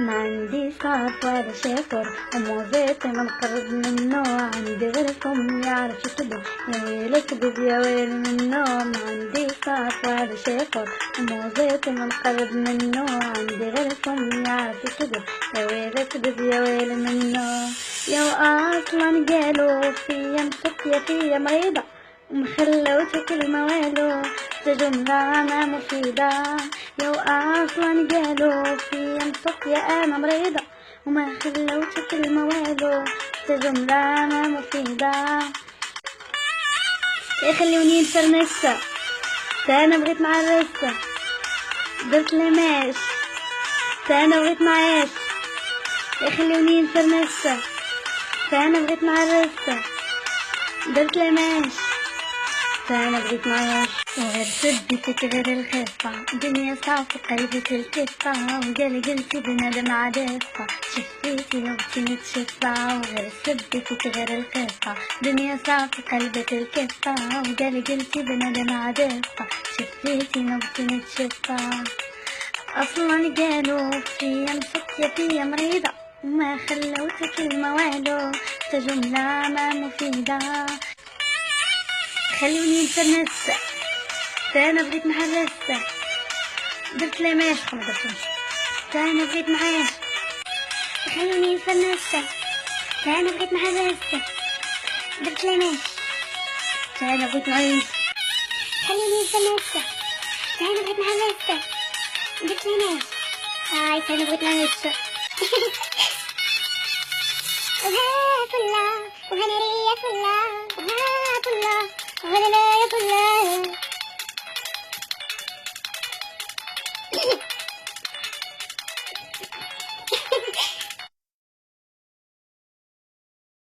ما عندي صعب ولا شافر وموزيت من قرب منه عندي غيركم يعرف يكذب يا ويل كذب يا ويل منه ما عندي صعب ولا شافر وموزيت من قرب منه عندي غيركم يعرف يكذب يا ويل كذب يا ويل منه يا اصلا قالوا فيا مسكية فيا مريضة ومخلوتي كلمة والو جملة ما مفيدة يا اصلا قالوا فيا مسكية انا مريضة وما خلوتي كلمة والو جملة ما مفيدة يخلوني نفرنسة انا بغيت نعرسة درت لي ماش انا بغيت نعيش يخلوني نفرنسة انا بغيت نعرسة درت لي ماش انا بغيت نعيش وغير سديتك غير الخفة دنيا صافي قلبي الكفة وقال قلتي بنادم عدفة شفيتي وبغيتي نتشفى وغير سديتك غير الخفة دنيا صافي قلبي الكفة وقال قلتي بنادم عدفة شفيتي وبغيتي نتشفى اصلا قالوا فيا مسكية فيا مريضة وما خلوتي كلمة والو جملة ما مفيدة خلوني نتنسى انا بغيت نحرسة درت لي ماش خمدتهمش انا بغيت نعيش خلوني نتنسى انا بغيت نحرسة درت لي ماش انا بغيت نعيش خلوني نتنسى انا بغيت نحرسة درت لي ماش هاي انا بغيت نعيش وها كلها وهنرية كلها وها كلها وهلا يا كلها